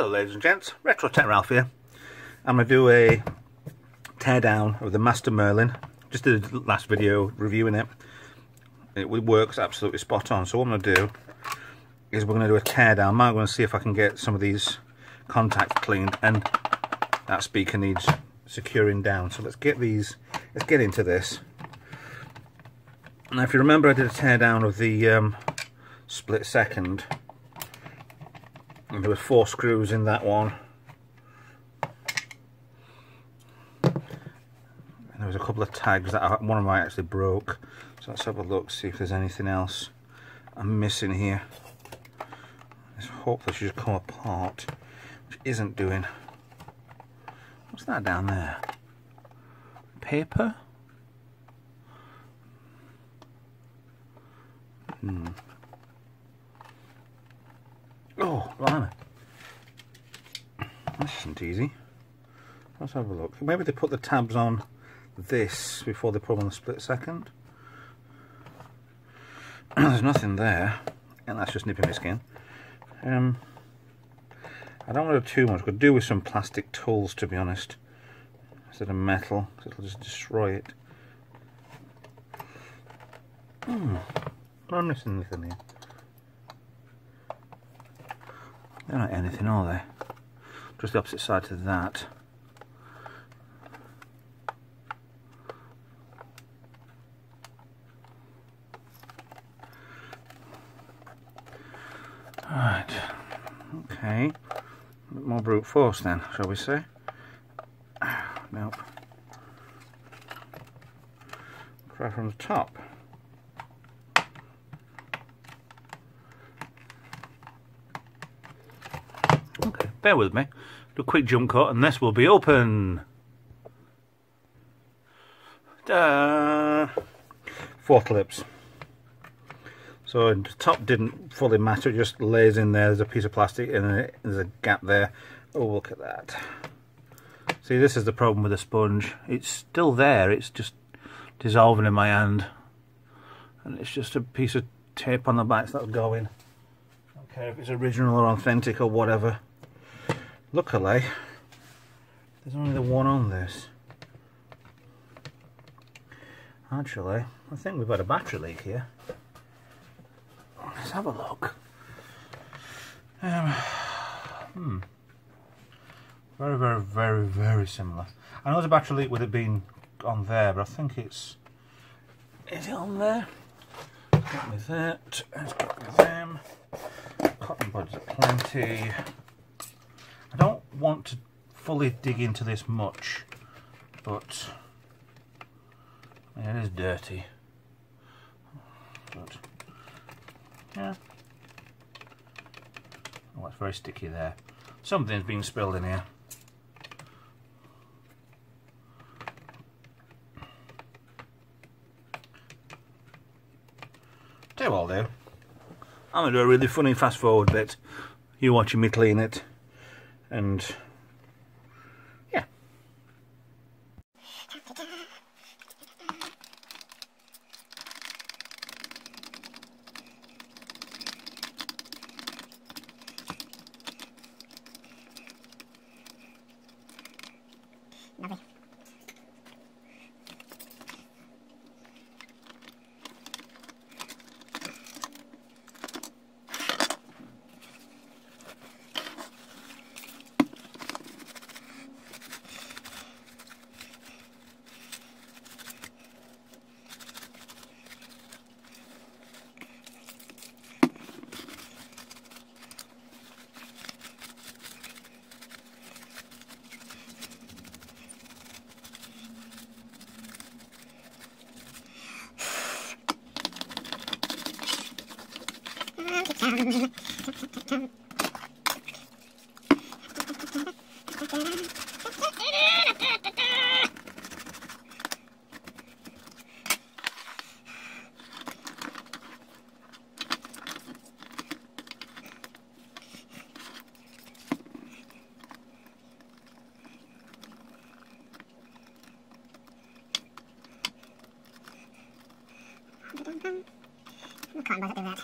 Hello ladies and gents, Retro Tech Ralph here. I'm going to do a teardown of the Master Merlin. Just did a last video reviewing it. It works absolutely spot on. So what I'm going to do is we're going to do a teardown. I'm going to see if I can get some of these contacts cleaned, and that speaker needs securing down. So let's get into this. Now if you remember, I did a teardown of the split second. And there were 4 screws in that one. And there was a couple of tags that one of them I actually broke. So let's have a look, see if there's anything else I'm missing here. Let's hope that should come apart, which isn't doing. What's that down there? Paper? Oh, blimey. This isn't easy. Let's have a look. Maybe they put the tabs on this before they put them on the split second. There's nothing there, and that's just nipping my skin. I don't want to do too much. I could do with some plastic tools, to be honest, instead of metal, because it'll just destroy it. I'm missing anything here. They're not anything, are they? Just the opposite side to that. Right. Okay. A bit more brute force then, shall we say? Nope. Try from the top. Okay, bear with me. Do a quick jump cut and this will be open. Ta-da! 4 clips. So the top didn't fully match, it just lays in there. There's a piece of plastic and there's a gap there. Oh, look at that. See, this is the problem with the sponge. It's still there, it's just dissolving in my hand. And it's just a piece of tape on the back that'll go in. I don't care if it's original or authentic or whatever. Luckily, there's only the one on this. Actually, I think we've got a battery leak here. Let's have a look. Very similar. I know there's a battery leak with it being on there, but I think it's... Is it on there? Let's get with that. Let's get with them. Cotton buds are plenty. I don't want to fully dig into this much, but yeah, it is dirty. But yeah. Oh, it's very sticky there. Something's been spilled in here. Tell you what I'll do. I'm going to do a really funny fast forward bit. You watching me clean it. And yeah. Lovely. I can't bother do that.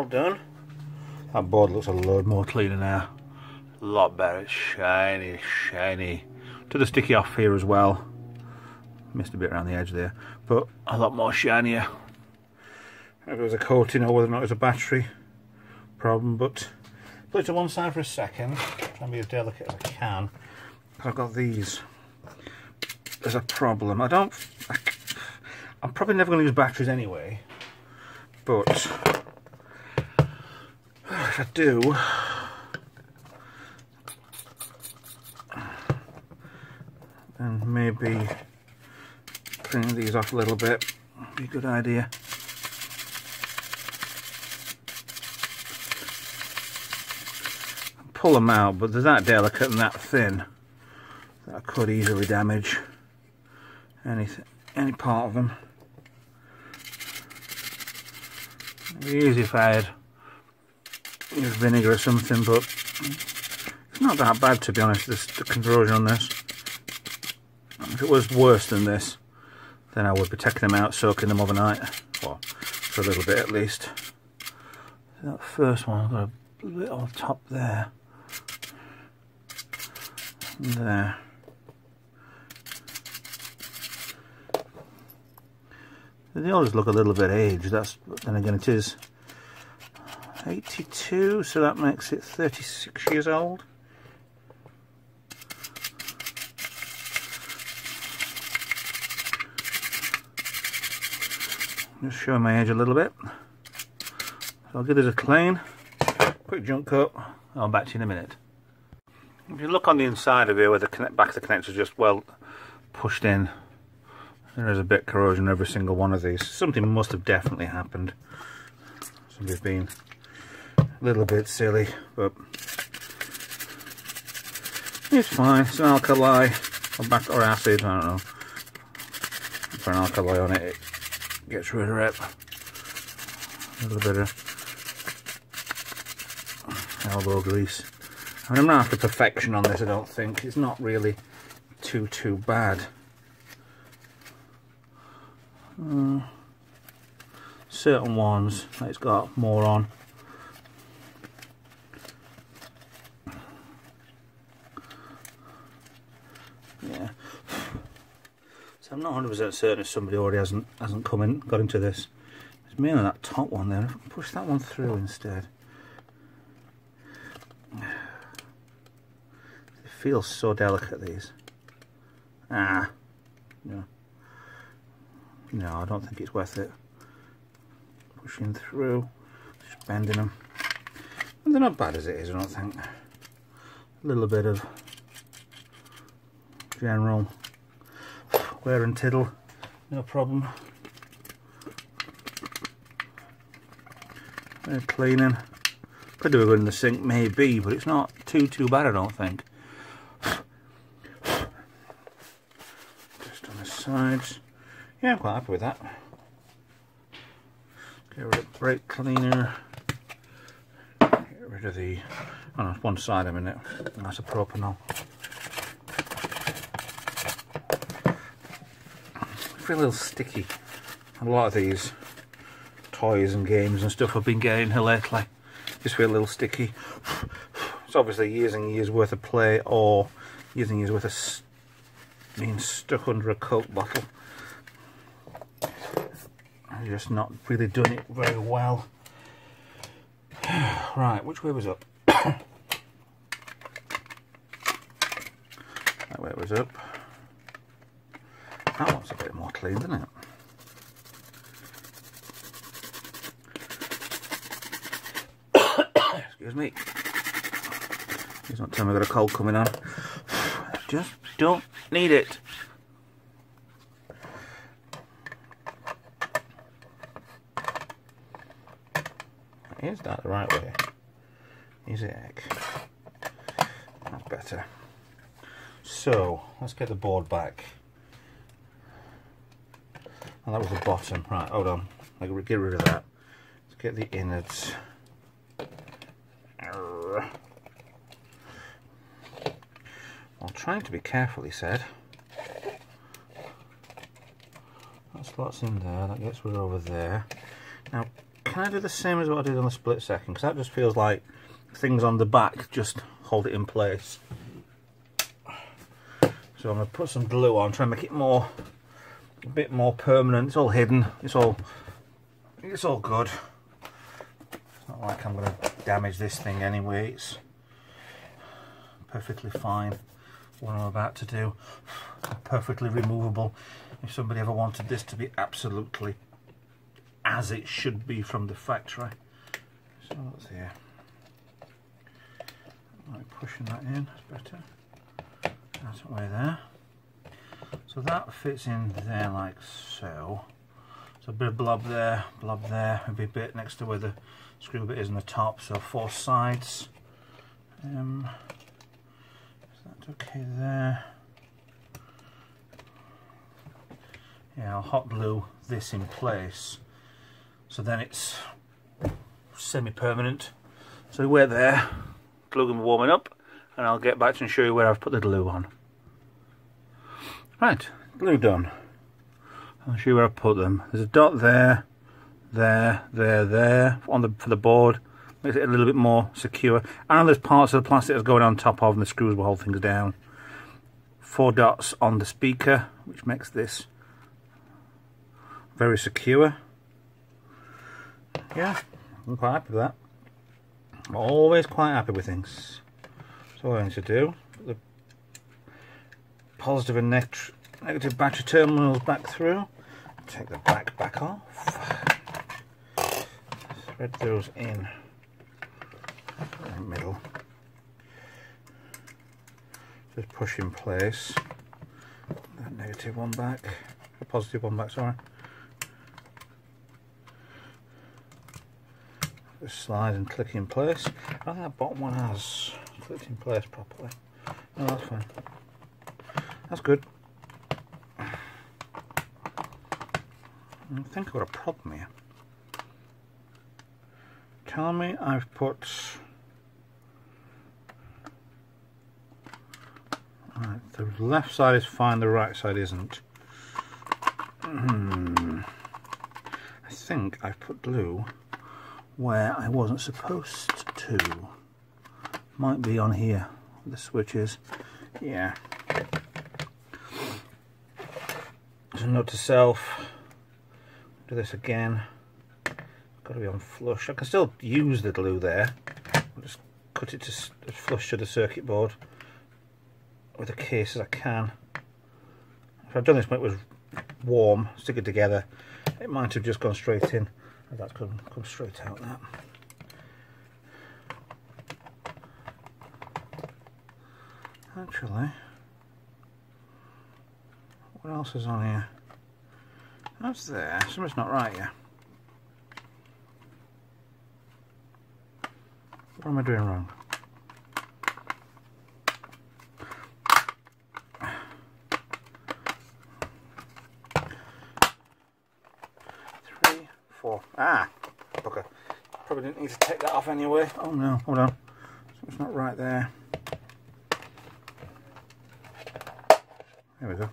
all done. That board looks a load more cleaner now. A lot better. It's shiny, shiny. To the sticky off here as well. Missed a bit around the edge there, but a lot more shinier. If it was a coating or whether or not it was a battery problem, but put it to one side for a second. Try and be as delicate as I can. I've got these. There's a problem. I'm probably never going to use batteries anyway, but if I do, then maybe cleaning these off a little bit would be a good idea. Pull them out, but they're that delicate and that thin that I could easily damage any part of them. It'd be easy if I had used vinegar or something, but it's not that bad, to be honest, the corrosion on this. If it was worse than this, then I would be taking them out, soaking them overnight, or for a little bit at least. That first one, I've got a bit on top there. There. They always look a little bit aged. Then again, it is 82, so that makes it 36 years old. Just showing my age a little bit. So I'll give this a clean, quick jump coat. I'll be back to you in a minute. If you look on the inside of here where the back of the connector is just well pushed in, there is a bit of corrosion in every single one of these. Something must have definitely happened. Somebody's been a little bit silly, but it's fine. It's an alkali or acid, I don't know. Put an alkali on it, it gets rid of it. A little bit of elbow grease. I mean, I'm not after perfection on this, I don't think. It's not really too bad. Certain ones it's got more on. Yeah. So I'm not 100% certain if somebody already hasn't got into this. It's mainly that top one there. If I can push that one through instead. It feels so delicate, these. No. No, I don't think it's worth it. Pushing through, just bending them. And they're not bad as it is, I don't think. A little bit of general wear and tiddle, no problem. Cleaning. Could do a good in the sink, maybe, but it's not too bad, I don't think. Just on the sides. Yeah, I'm quite happy with that. Get rid of brake cleaner. Get rid of the... oh no, it's one side a minute. That's a propanol. I feel a little sticky. A lot of these toys and games and stuff I've been getting here lately just feel a little sticky. It's obviously years and years worth of play, or years and years worth of being stuck under a Coke bottle. I've just not really done it very well. Right, which way was up? That way was up. That one's a bit more clean, isn't it? Excuse me. Please don't tell me I've got a cold coming on. I just don't need it. Is that the right way? Is it? That's better. So, let's get the board back. And that was the bottom. Right, hold on. I'll get rid of that. Let's get the innards. I'm trying to be careful, he said. That slots in there, that gets rid over there. Now, can I do the same as what I did on the split second? Because that just feels like things on the back just hold it in place. So I'm going to put some glue on, try and make it a bit more permanent. It's all hidden. It's all good. It's not like I'm going to damage this thing anyway. It's perfectly fine. What I'm about to do, perfectly removable. If somebody ever wanted this to be absolutely as it should be from the factory. So what's here? Like pushing that in, that's better. That's way there. So that fits in there like so. So a bit of blob there, maybe a bit next to where the screw bit is on the top. So 4 sides. Is that okay there? Yeah, I'll hot glue this in place. So then it's semi-permanent. So we're there, glue them warming up, and I'll get back to and show you where I've put the glue on. Right, glue done. I'll show you where I put them. There's a dot there, there for the board. Makes it a little bit more secure. And there's parts of the plastic that's going on top of, and the screws will hold things down. 4 dots on the speaker, which makes this very secure. Yeah, I'm quite happy with that. I'm always quite happy with things. So what I need to do, put the positive and negative battery terminals back through, take the back off, thread those in the middle, just push in place, that negative one back, the positive one back, sorry. Just slide and click in place. I think that bottom one has clicked in place properly. No, that's fine. That's good. I think I've got a problem here. Tell me I've put... Right, the left side is fine, the right side isn't. I think I've put glue where I wasn't supposed to. Might be on here, the switches. Yeah. So note to self, do this again. Got to be on flush. I can still use the glue there. I'll just cut it to flush to the circuit board with the case as I can. If I'd done this when it was warm, stick it together, it might have just gone straight in. That's come straight out, that. Actually, what else is on here? That's there. Something's not right here. What am I doing wrong? Ah, okay. Probably didn't need to take that off anyway. Oh no, hold on. Something's not right there. There we go.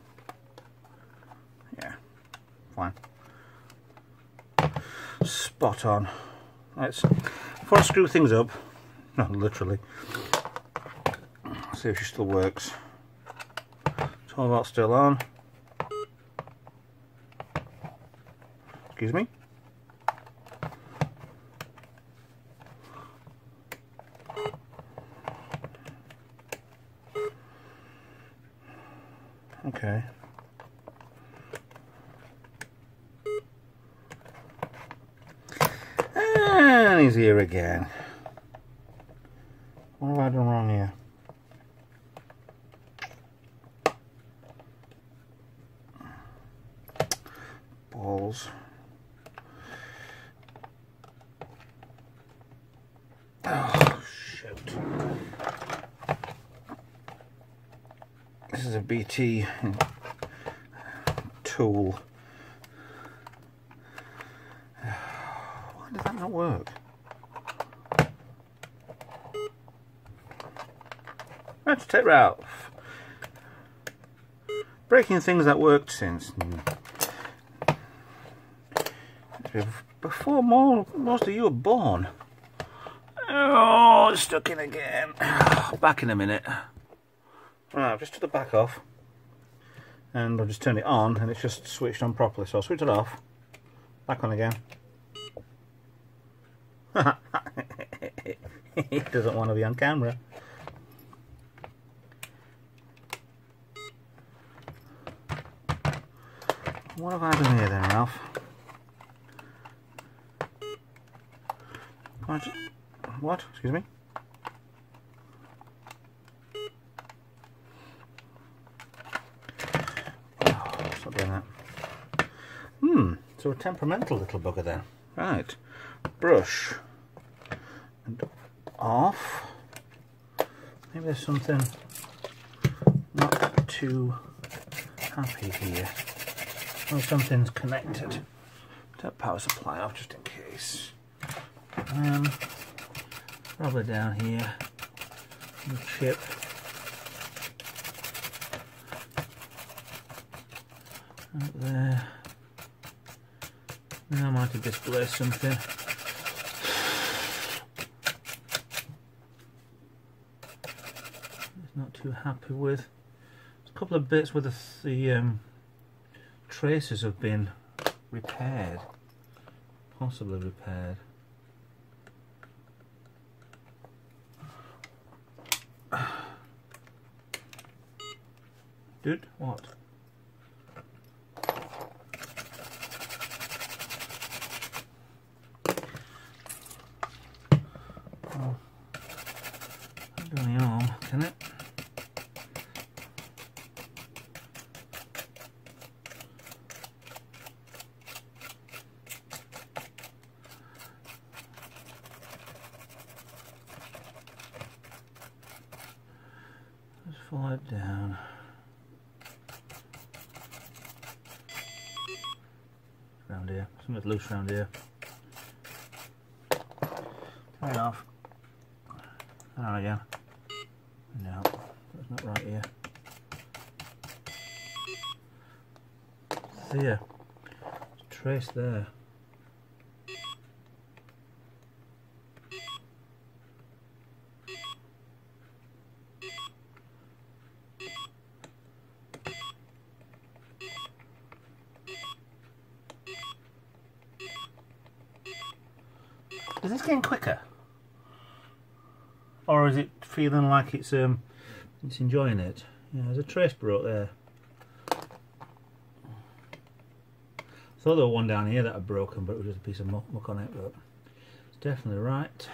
Yeah, fine. Spot on. Let's, before I screw things up, not literally, see if she still works. 12 volt still on. Excuse me. Okay. And he's here again. What have I done wrong here? Balls. Oh, shoot. This is a BT tool. Why did that not work? Let's take it out. Breaking things that worked since. before most of you were born. Oh, it's stuck in again. Back in a minute. Right, I've just took the back off. And I'll just turn it on and it's just switched on properly. So I'll switch it off. Back on again. He doesn't want to be on camera. What have I done here then, Ralph? What? Excuse me? Oh, stop doing that. So a temperamental little bugger then. Right. Brush. And off. Maybe there's something not too happy here. Or something's connected. That power supply off just in case. Probably down here. The chip. Up there. Now I might have displaced something. It's not too happy with. There's a couple of bits where the traces have been repaired. Possibly repaired. Dude, what? Oh, not doing any harm, can it? Just follow it down. Round here, something's loose round here. Turn it off. And on again. No, that's not right here. There, there's a trace there. Is this getting quicker? Or is it feeling like it's enjoying it? Yeah, there's a trace broke there. Thought there was one down here that had broken, but it was just a piece of muck on it. But it's definitely right.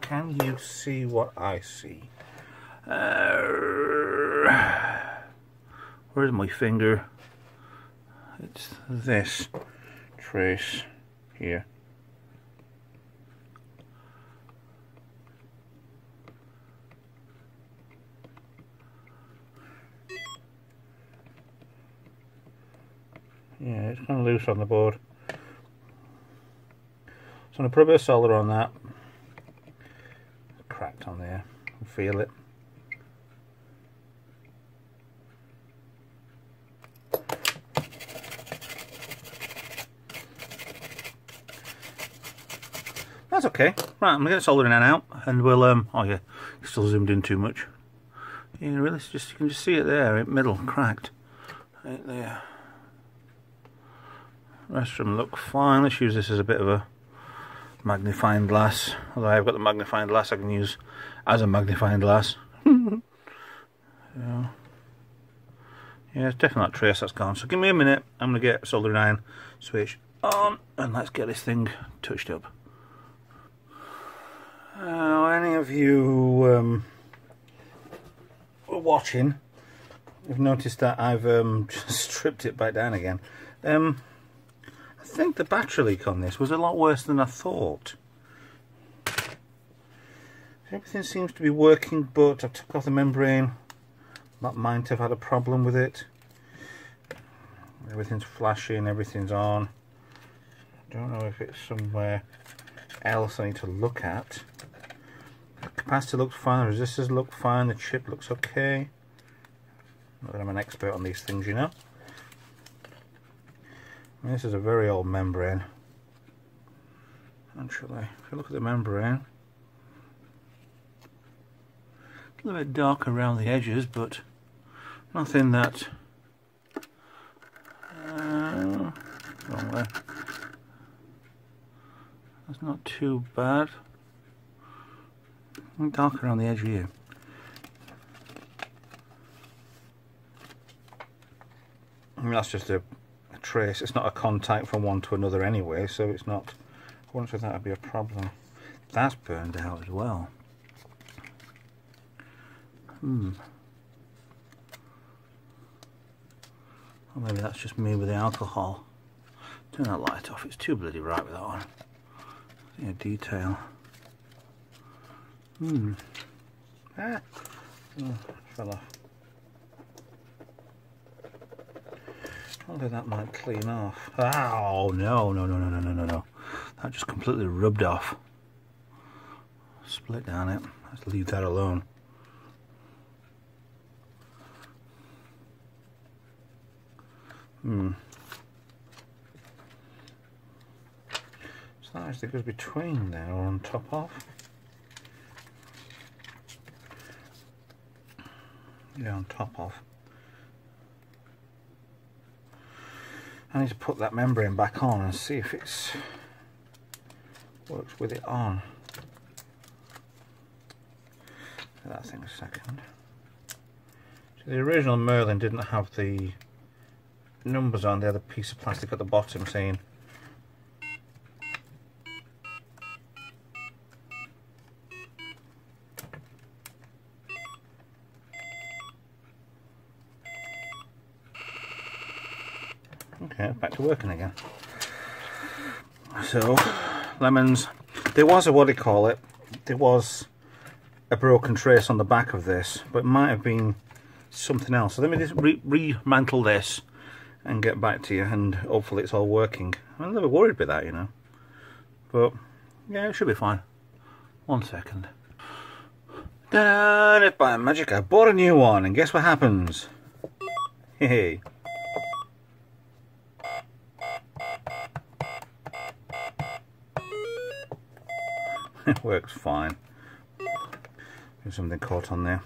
Can you see what I see? Where's my finger? It's this trace here. Yeah, it's kind of loose on the board. So I'm going to put a bit of solder on that. It's cracked on there. I feel it. That's okay. Right, I'm going to get soldering that out and we'll, oh yeah, it's still zoomed in too much. Yeah, really, you can just see it there, in the middle, cracked. Right there. The rest of them look fine. Let's use this as a bit of a magnifying glass. Although I've got the magnifying glass I can use as a magnifying glass. So, yeah, it's definitely that trace that's gone. So give me a minute. I'm going to get soldering iron switch on and let's get this thing touched up. Any of you watching, you've noticed that I've just stripped it back down again. I think the battery leak on this was a lot worse than I thought. Everything seems to be working, but I took off the membrane. That might have had a problem with it. Everything's flashing, everything's on. I don't know if it's somewhere else I need to look at. The capacitor looks fine, the resistors look fine, the chip looks okay. Not that I'm an expert on these things, you know. This is a very old membrane. actually. If you look at the membrane, a little bit dark around the edges, but nothing that wrong there. That's not too bad. Dark around the edge here. I mean, that's just a trace. It's not a contact from one to another anyway, so it's not. I wonder if that would be a problem. That's burned out as well. Or maybe that's just me with the alcohol. Turn that light off. It's too bloody bright with that one. Yeah, detail. Ah. Oh, fell off. Although that might clean off. Oh no, no, no, no, no, no, no, no. That just completely rubbed off. Split down it. Let's leave that alone. So that actually goes between there or on top of. Yeah, on top of. I need to put that membrane back on and see if it's works with it on. That thing a second. So the original Merlin didn't have the numbers on. They had a piece of plastic at the bottom saying okay, back to working again. So lemons, there was a, what do you call it, there was a broken trace on the back of this, but it might have been something else. So let me just remantle this and get back to you, and hopefully it's all working. I'm a little bit worried about that, you know, but yeah, it should be fine. 1 second. Ta-da! If by magic I bought a new one, and guess what happens? Hey. It works fine. There's something caught on there.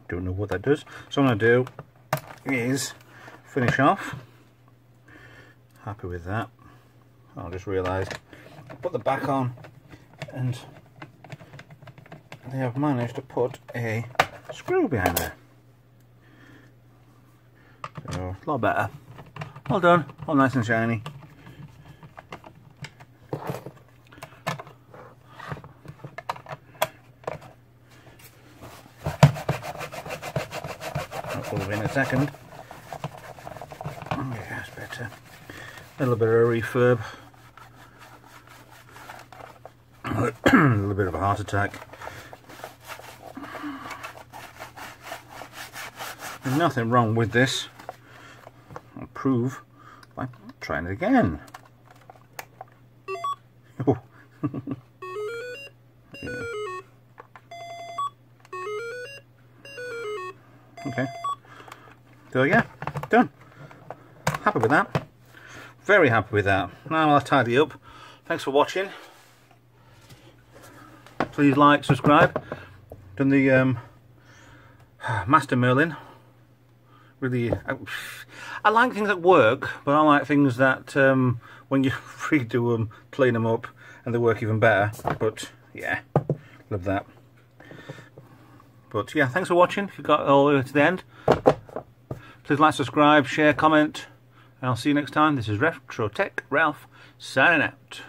Don't know what that does. So what I'm going to do is finish off. Happy with that. I just realised I put the back on and they have managed to put a screw behind there. So a lot better. Well done. All nice and shiny. In a second. Yeah, that's better. A little bit of a refurb. A little bit of a heart attack. There's nothing wrong with this. I'll prove by trying it again. Oh. Yeah. Okay. So yeah, done. Happy with that. Very happy with that. Now I'll tidy up. Thanks for watching. Please like, subscribe. Done the Master Merlin. Really, I like things that work, but I like things that when you redo them, clean them up, and they work even better. But yeah, love that. But yeah, thanks for watching. If you got all the way to the end. Please like, subscribe, share, comment, and I'll see you next time. This is Retro Tech Ralph signing out.